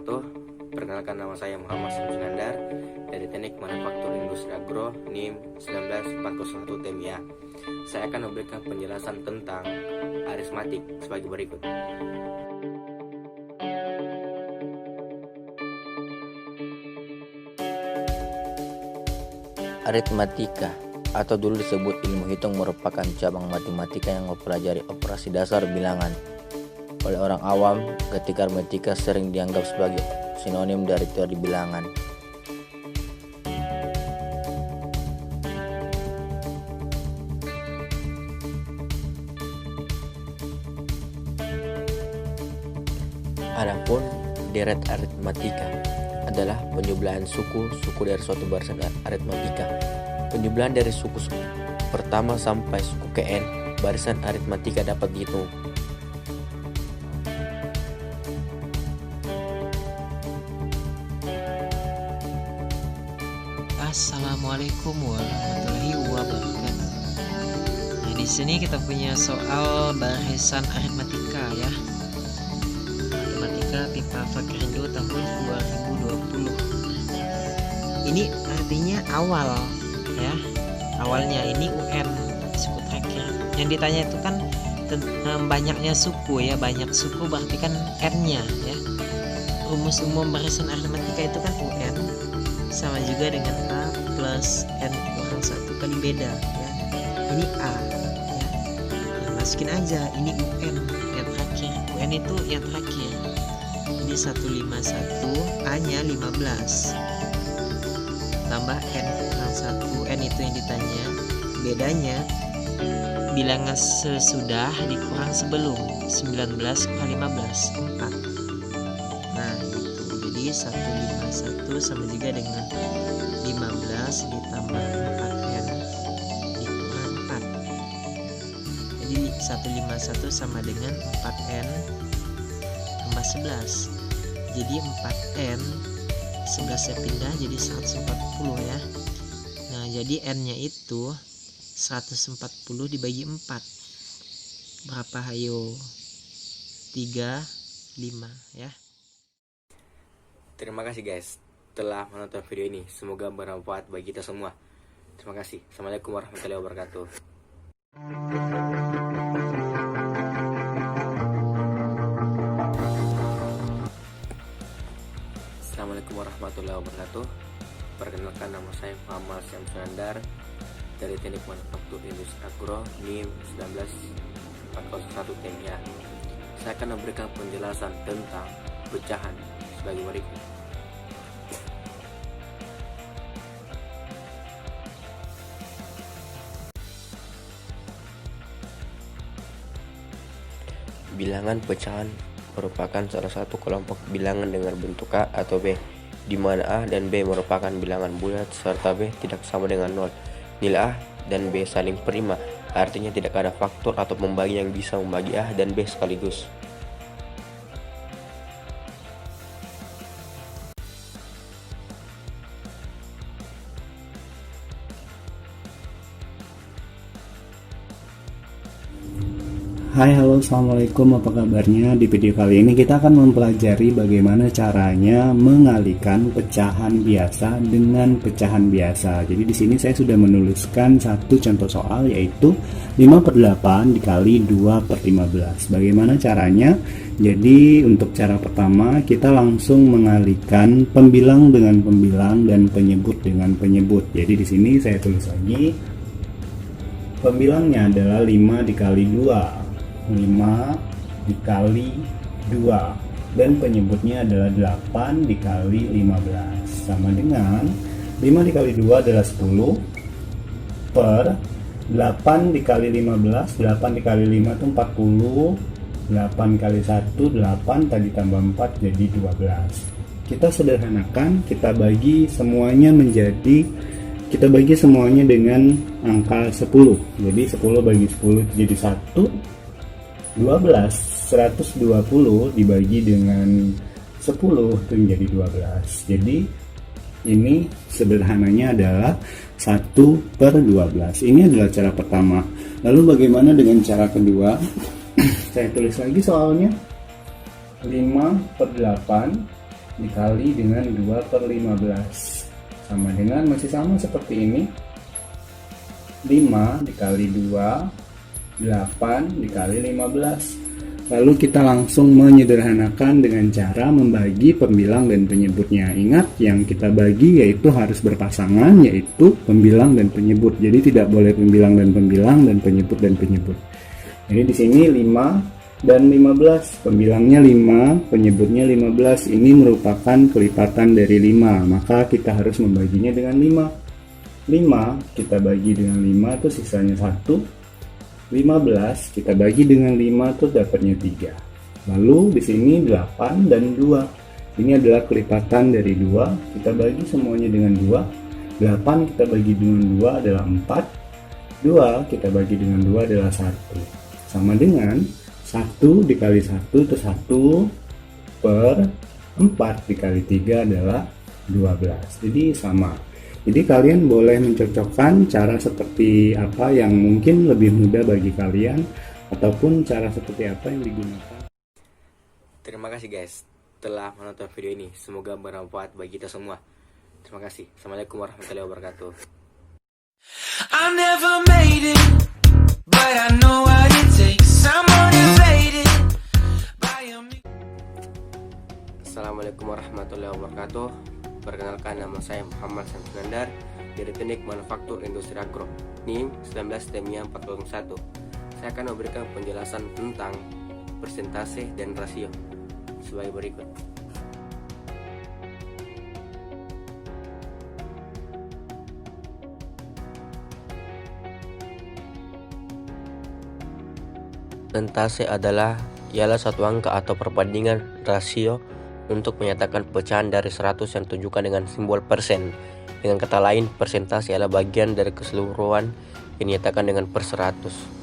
wabarakatuh. Perkenalkan, nama saya Muhammad Syamsulandar dari Teknik Manufaktur Industri Agro NIM 19401 TMIA. Saya akan memberikan penjelasan tentang aritmatik sebagai berikut. Aritmatika atau dulu disebut ilmu hitung merupakan cabang matematika yang mempelajari operasi dasar bilangan. Oleh orang awam, ketika aritmatika sering dianggap sebagai sinonim dari teori bilangan. Adapun deret aritmatika adalah penjumlahan suku dari suatu barisan aritmatika. Penjumlahan dari suku pertama sampai suku ke n barisan aritmatika dapat dihitung. Assalamualaikum warahmatullahi wabarakatuh. Nah, di sini kita punya soal barisan aritmatika ya. Matematika Pipa Fakrindo tahun 2020. Ini artinya awal ya. Awalnya ini UN suku terakhir. Yang ditanya itu kan banyaknya suku ya, banyak suku berarti kan N-nya ya. Rumus umum barisan aritmatika itu kan UN sama juga dengan A plus N kurang 1 kali beda ya. Ini A ya. Nah, masukin aja ini UN yang terakhir. UN itu yang terakhir. Ini 151, A nya 15 tambah N kurang 1. N itu yang ditanya. Bedanya bilangan sesudah dikurang sebelum. 19 kurang 15 4. Nah gitu. Jadi 151 sama juga dengan 15 ditambah 4N dikurang 4. Jadi 151 sama dengan 4N tambah 11. Jadi 4N 11 saya pindah jadi 140 ya. Nah jadi N nya itu 140 dibagi 4 berapa hayo? 3 5 ya. Terima kasih guys telah menonton video ini. Semoga bermanfaat bagi kita semua. Terima kasih. Assalamualaikum warahmatullahi wabarakatuh. Assalamualaikum warahmatullahi wabarakatuh. Perkenalkan, nama saya Muhammad Syamsulandar dari Teknik Manufaktur Industri Agro NIM 19401 TMIA. Saya akan memberikan penjelasan tentang pecahan sebagai berikut. Bilangan pecahan merupakan salah satu kelompok bilangan dengan bentuk A atau B, di mana A dan B merupakan bilangan bulat serta B tidak sama dengan 0. Nilai A dan B saling prima, artinya tidak ada faktor atau pembagi yang bisa membagi A dan B sekaligus. Hai, halo, assalamualaikum, apa kabarnya? Di video kali ini kita akan mempelajari bagaimana caranya mengalihkan pecahan biasa dengan pecahan biasa. Jadi di sini saya sudah menuliskan satu contoh soal, yaitu 5/8 dikali 2/15. Bagaimana caranya? Jadi untuk cara pertama kita langsung mengalihkan pembilang dengan pembilang dan penyebut dengan penyebut. Jadi di sini saya tulis lagi, pembilangnya adalah 5 dikali 2, 5 dikali 2, dan penyebutnya adalah 8 dikali 15 sama dengan 5 dikali 2 adalah 10 per 8 dikali 15. 8 dikali 5 itu 40, 8 kali 1 8, tadi tambah 4 jadi 12. Kita sederhanakan, kita bagi semuanya dengan angka 10. Jadi 10 bagi 10 jadi 1. 120 dibagi dengan 10 itu menjadi 12. Jadi ini sederhananya adalah 1/12. Ini adalah cara pertama. Lalu bagaimana dengan cara kedua? Saya tulis lagi soalnya. 5/8 dikali dengan 2/15 sama dengan, masih sama seperti ini, 5 dikali 2, 8 dikali 15. Lalu kita langsung menyederhanakan dengan cara membagi pembilang dan penyebutnya. Ingat, yang kita bagi yaitu harus berpasangan, yaitu pembilang dan penyebut. Jadi tidak boleh pembilang dan penyebut dan penyebut. Jadi di sini 5 dan 15. Pembilangnya 5, penyebutnya 15. Ini merupakan kelipatan dari 5, maka kita harus membaginya dengan 5. 5 kita bagi dengan 5 itu sisanya 1. 15 kita bagi dengan 5 itu dapatnya 3. Lalu di sini 8 dan 2. Ini adalah kelipatan dari 2. Kita bagi semuanya dengan 2. 8 kita bagi dengan 2 adalah 4. 2 kita bagi dengan 2 adalah 1. Sama dengan 1 dikali 1 itu 1 per 4 dikali 3 adalah 12. Jadi sama. Jadi kalian boleh mencocokkan cara seperti apa yang mungkin lebih mudah bagi kalian, ataupun cara seperti apa yang digunakan. Terima kasih guys telah menonton video ini. Semoga bermanfaat bagi kita semua. Terima kasih. Assalamualaikum warahmatullahi wabarakatuh. I never made it, but I know what it takes. I'm motivated by a Assalamualaikum warahmatullahi wabarakatuh. Perkenalkan, nama saya Muhammad Samsunandar dari Teknik Manufaktur Industri Agro NIM 19 Temia 401. Saya akan memberikan penjelasan tentang persentase dan rasio sebagai berikut. Persentase ialah satu angka atau perbandingan rasio untuk menyatakan pecahan dari 100 yang ditunjukkan dengan simbol persen. Dengan kata lain, persentase adalah bagian dari keseluruhan yang dinyatakan dengan per 100.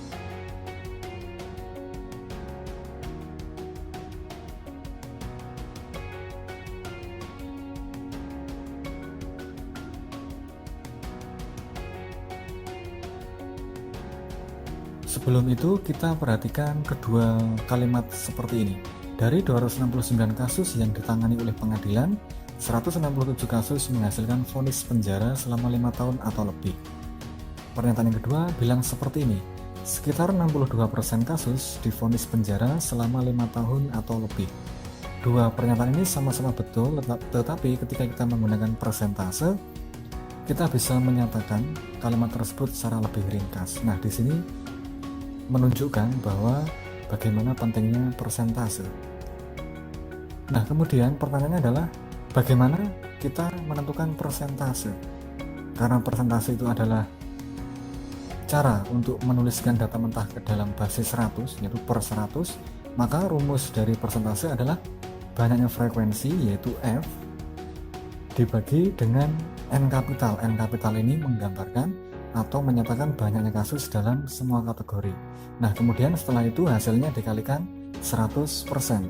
Sebelum itu kita perhatikan kedua kalimat seperti ini. Dari 269 kasus yang ditangani oleh pengadilan, 167 kasus menghasilkan vonis penjara selama 5 tahun atau lebih. Pernyataan yang kedua bilang seperti ini. Sekitar 62% kasus divonis penjara selama 5 tahun atau lebih. Dua pernyataan ini sama-sama betul, tetapi ketika kita menggunakan persentase, kita bisa menyatakan kalimat tersebut secara lebih ringkas. Nah, di sini menunjukkan bahwa bagaimana pentingnya persentase. Nah, kemudian pertanyaannya adalah bagaimana kita menentukan persentase? Karena persentase itu adalah cara untuk menuliskan data mentah ke dalam basis 100, yaitu per 100, maka rumus dari persentase adalah banyaknya frekuensi, yaitu F, dibagi dengan N kapital. N kapital ini menggambarkan atau menyatakan banyaknya kasus dalam semua kategori. Nah, kemudian setelah itu hasilnya dikalikan 100%.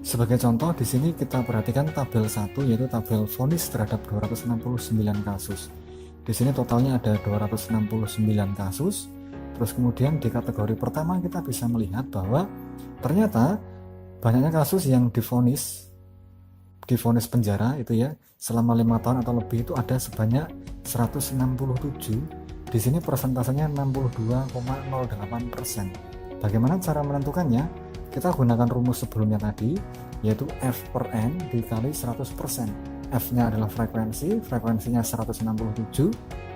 Sebagai contoh, di sini kita perhatikan tabel 1, yaitu tabel vonis terhadap 269 kasus. Di sini totalnya ada 269 kasus. Terus kemudian di kategori pertama kita bisa melihat bahwa ternyata banyaknya kasus yang divonis penjara itu ya selama 5 tahun atau lebih itu ada sebanyak 167. Di sini persentasenya 62,08%. Bagaimana cara menentukannya? Kita gunakan rumus sebelumnya tadi, yaitu F per N dikali 100%. F-nya adalah frekuensinya 167,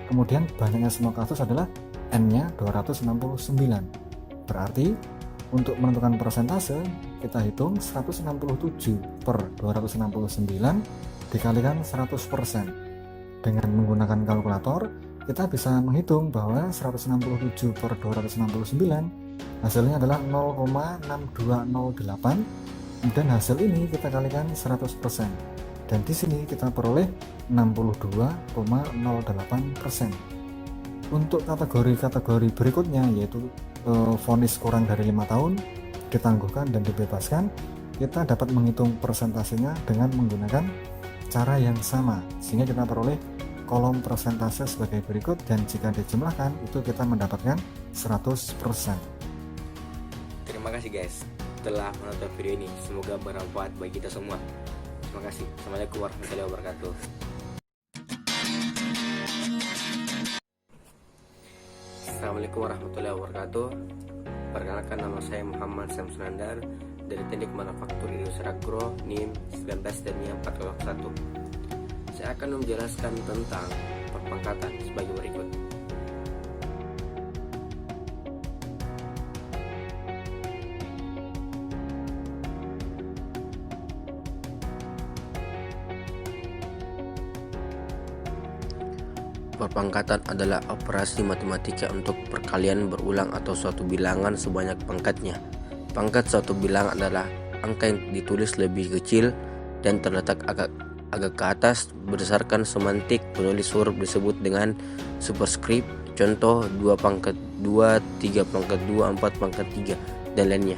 kemudian banyaknya semua kasus adalah N-nya 269. Berarti untuk menentukan persentase, kita hitung 167 per 269 dikalikan 100%. Dengan menggunakan kalkulator, kita bisa menghitung bahwa 167 per 269 hasilnya adalah 0,6208. Kemudian hasil ini kita kalikan 100%. Dan di sini kita peroleh 62,08%. Untuk kategori-kategori berikutnya, yaitu vonis kurang dari 5 tahun, ditangguhkan dan dibebaskan, kita dapat menghitung persentasenya dengan menggunakan cara yang sama, sehingga kita peroleh kolom persentase sebagai berikut, dan jika dijumlahkan itu kita mendapatkan 100%. Terima kasih guys telah menonton video ini. Semoga bermanfaat bagi kita semua. Terima kasih. Assalamualaikum warahmatullahi wabarakatuh. Assalamualaikum warahmatullahi wabarakatuh. Perkenalkan, nama saya Muhammad Samsunandar dari Teknik Manufaktur Industri Agro NIM 19-401. Saya akan menjelaskan tentang perpangkatan sebagai berikut. Perpangkatan adalah operasi matematika untuk perkalian berulang atau suatu bilangan sebanyak pangkatnya. Pangkat suatu bilangan adalah angka yang ditulis lebih kecil dan terletak agak ke atas. Berdasarkan semantik, penulis huruf disebut dengan superscript. Contoh 2 pangkat 2, 3 pangkat 2, 4 pangkat 3, dan lainnya.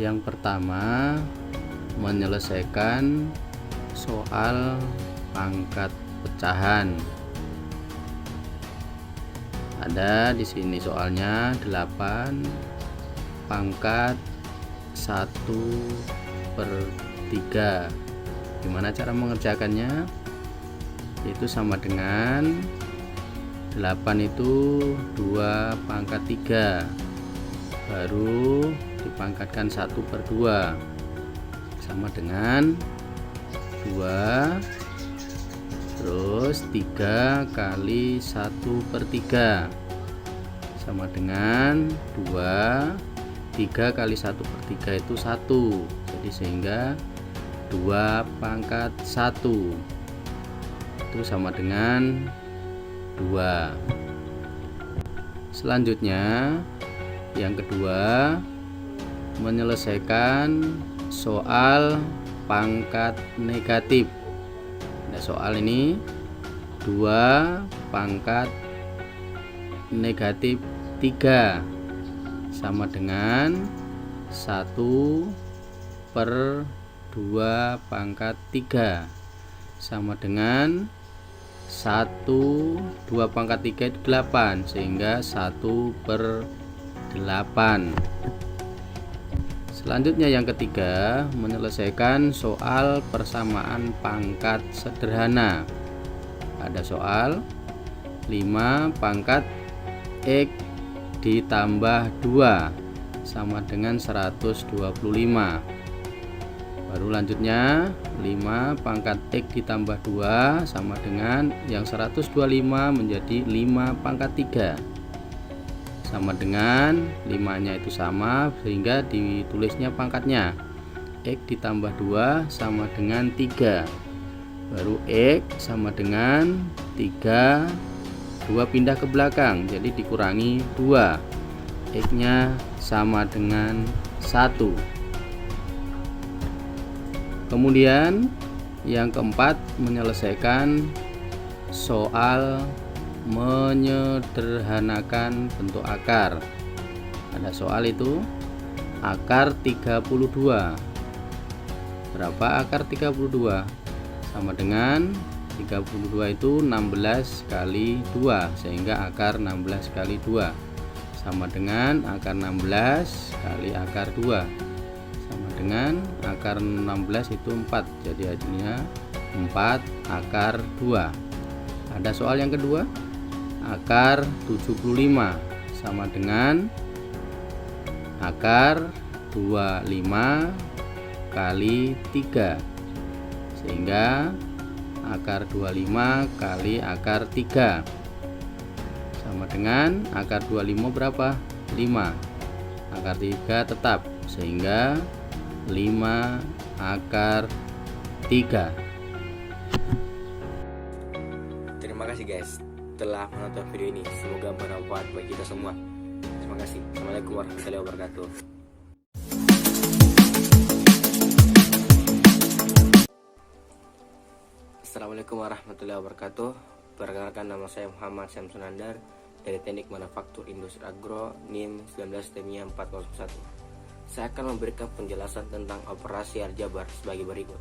Yang pertama, menyelesaikan soal pangkat pecahan. Ada di sini soalnya 8 pangkat 1/3. Gimana cara mengerjakannya? Itu sama dengan 8 itu 2 pangkat 3, baru dipangkatkan 1/2, sama dengan 2, terus 3 kali 1/3 sama dengan 2, 3 kali 1/3 itu 1, jadi sehingga 2 pangkat 1 itu sama dengan 2. Selanjutnya yang kedua, menyelesaikan soal pangkat negatif. Nah, soal ini 2 pangkat negatif 3 sama dengan 1/2 pangkat 3 sama dengan 2 pangkat 3 itu 8, sehingga 1/8. Selanjutnya yang ketiga, menyelesaikan soal persamaan pangkat sederhana. Ada soal 5 pangkat X ditambah 2 sama dengan 125. Baru lanjutnya 5 pangkat X ditambah 2 sama dengan yang 125 menjadi 5 pangkat 3. Sama dengan 5-nya itu sama, sehingga ditulisnya pangkatnya X ditambah 2 sama dengan 3, baru X sama dengan 3, 2 pindah ke belakang, jadi dikurangi 2, X nya sama dengan 1. Kemudian yang keempat, menyelesaikan soal menyederhanakan bentuk akar. Ada soal itu akar 32. Berapa akar 32? Sama dengan 32 itu 16 kali 2, sehingga akar 16 kali 2 sama dengan akar 16 kali akar 2 sama dengan akar 16 itu 4, jadi hasilnya 4 akar 2. Ada soal yang kedua, akar 75 sama dengan akar 25 kali 3, sehingga akar 25 kali akar 3 sama dengan akar 25 berapa? 5. Akar 3 tetap, sehingga 5 akar 3. Terima kasih guys telah menonton video ini. Semoga bermanfaat bagi kita semua. Terima kasih. Assalamualaikum warahmatullahi wabarakatuh. Assalamualaikum warahmatullahi wabarakatuh. Perkenalkan, nama saya Muhammad Samsunandar dari Teknik Manufaktur Industri Agro NIM 19-401. Saya akan memberikan penjelasan tentang operasi aljabar sebagai berikut.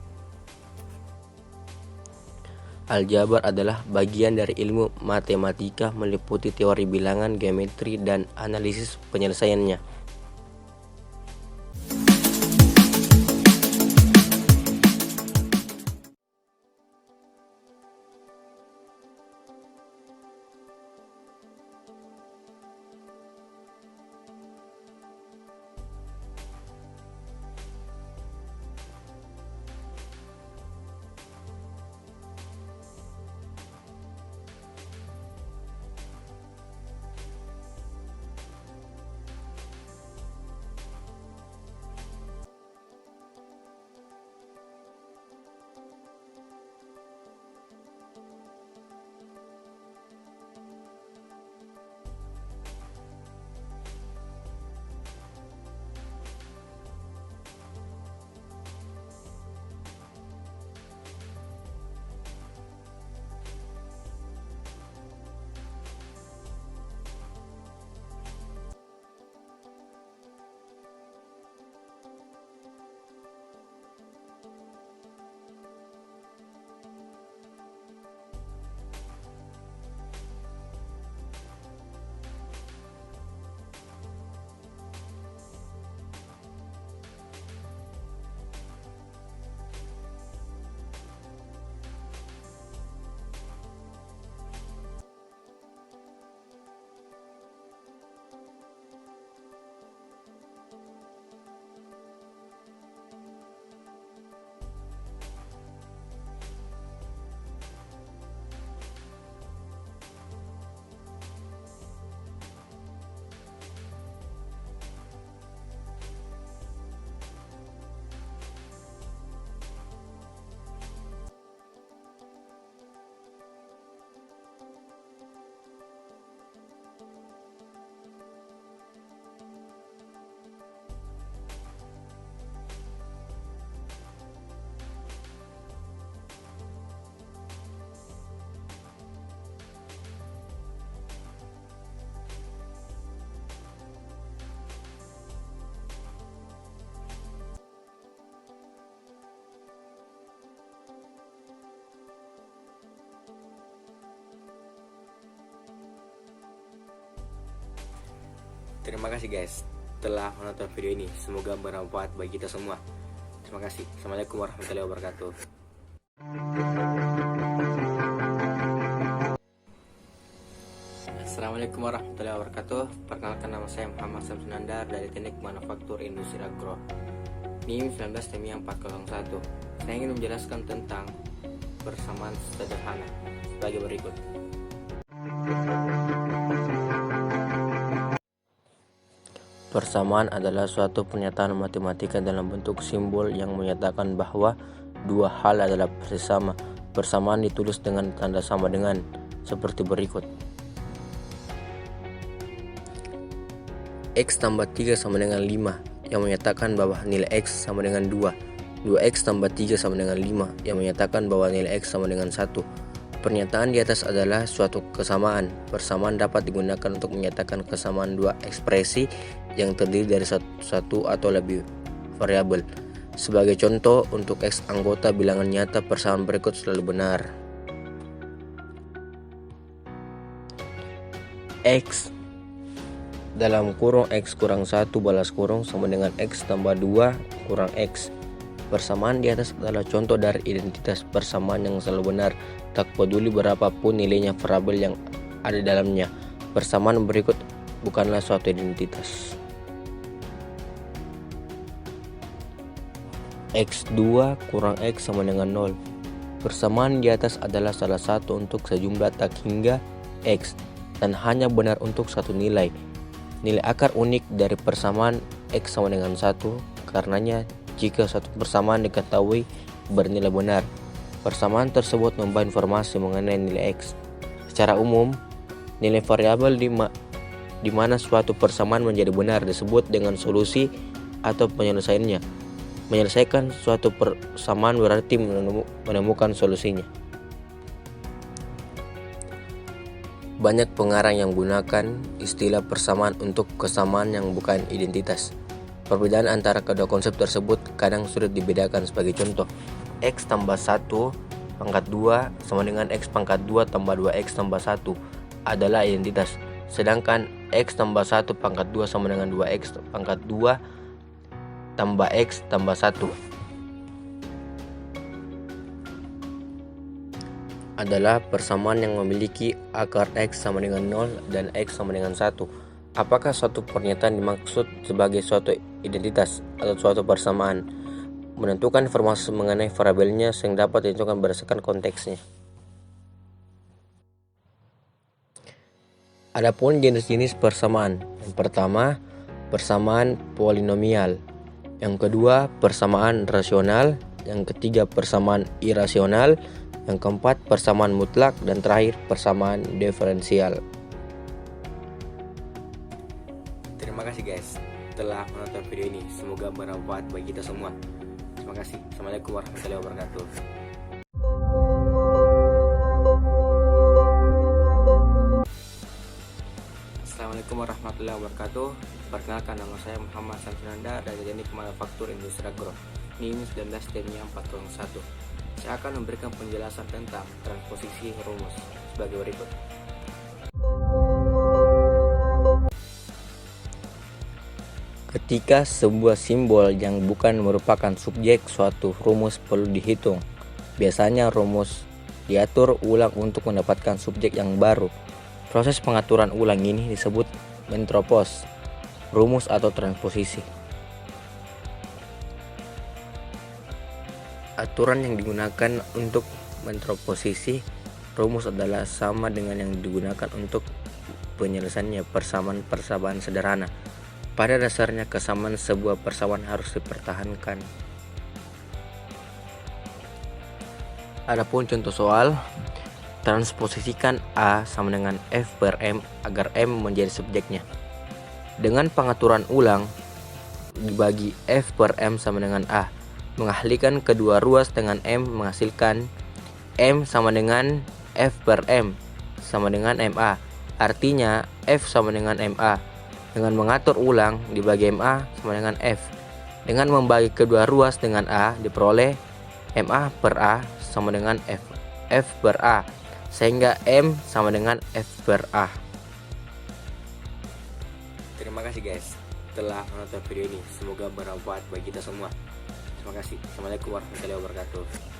Aljabar adalah bagian dari ilmu matematika meliputi teori bilangan, geometri, dan analisis penyelesaiannya. Terima kasih guys telah menonton video ini. Semoga bermanfaat bagi kita semua. Terima kasih. Assalamualaikum warahmatullahi wabarakatuh. Assalamualaikum warahmatullahi wabarakatuh. Perkenalkan, nama saya Muhammad Samsul Nandar dari Teknik Manufaktur Industri Agro, NIM 19TMIA401. Saya ingin menjelaskan tentang persamaan sederhana sebagai berikut. Persamaan adalah suatu pernyataan matematika dalam bentuk simbol yang menyatakan bahwa dua hal adalah bersama. Persamaan ditulis dengan tanda sama dengan seperti berikut. X tambah 3 sama dengan 5 yang menyatakan bahwa nilai X sama dengan 2. 2X tambah 3 sama dengan 5 yang menyatakan bahwa nilai X sama dengan 1. Pernyataan di atas adalah suatu kesamaan. Persamaan dapat digunakan untuk menyatakan kesamaan dua ekspresi yang terdiri dari satu atau lebih variabel. Sebagai contoh, untuk X anggota bilangan nyata, persamaan berikut selalu benar. X dalam kurung X kurang 1 balas kurung sama dengan X tambah 2 kurang X. Persamaan di atas adalah contoh dari identitas persamaan yang selalu benar, tak peduli berapapun nilainya variabel yang ada dalamnya. Persamaan berikut bukanlah suatu identitas. X2 kurang X sama dengan 0. Persamaan di atas adalah salah satu untuk sejumlah tak hingga X dan hanya benar untuk satu nilai. Nilai akar unik dari persamaan X sama dengan 1, karenanya jika satu persamaan diketahui bernilai benar, persamaan tersebut membawa informasi mengenai nilai X. Secara umum, nilai variabel di mana suatu persamaan menjadi benar disebut dengan solusi atau penyelesaiannya. Menyelesaikan suatu persamaan berarti menemukan solusinya. Banyak pengarang yang menggunakan istilah persamaan untuk kesamaan yang bukan identitas. Perbedaan antara kedua konsep tersebut kadang sulit dibedakan. Sebagai contoh, X tambah 1 pangkat 2 sama dengan X pangkat 2 tambah 2X tambah 1 adalah identitas. Sedangkan X tambah 1 pangkat 2 sama dengan 2X pangkat 2 tambah X tambah 1 adalah persamaan yang memiliki akar X sama dengan 0 dan X sama dengan 1. Apakah suatu pernyataan dimaksud sebagai suatu identitas atau suatu persamaan? Menentukan informasi mengenai variabelnya yang dapat ditentukan berdasarkan konteksnya. Adapun jenis-jenis persamaan. Yang pertama, persamaan polinomial. Yang kedua, persamaan rasional. Yang ketiga, persamaan irasional. Yang keempat, persamaan mutlak. Dan terakhir, persamaan diferensial. Terima kasih guys telah menonton video ini. Semoga bermanfaat bagi kita semua. Terima kasih. Assalamualaikum warahmatullahi wabarakatuh. Assalamualaikum warahmatullahi wabarakatuh. Perkenalkan, nama saya Muhammad Samsunanda dari Teknik Manufaktur Industri Agro NIM 19 TMIA 401. Saya akan memberikan penjelasan tentang transposisi rumus sebagai berikut. Ketika sebuah simbol yang bukan merupakan subjek suatu rumus perlu dihitung, biasanya rumus diatur ulang untuk mendapatkan subjek yang baru. Proses pengaturan ulang ini disebut mentropos rumus atau transposisi. Aturan yang digunakan untuk mentroposisi rumus adalah sama dengan yang digunakan untuk penyelesaiannya, persamaan sederhana. Pada dasarnya, kesamaan sebuah persamaan harus dipertahankan. Adapun contoh soal, transposisikan A sama dengan F per M agar M menjadi subjeknya. Dengan pengaturan ulang, dibagi F per M sama dengan A. Mengalihkan kedua ruas dengan M menghasilkan M sama dengan F per M sama dengan MA. Artinya F sama dengan MA. Dengan mengatur ulang, dibagi MA sama dengan F. Dengan membagi kedua ruas dengan A, diperoleh MA per A sama dengan F per A. Sehingga M sama dengan F per A. Terima kasih guys telah menonton video ini. Semoga bermanfaat bagi kita semua. Terima kasih. Assalamualaikum warahmatullahi wabarakatuh.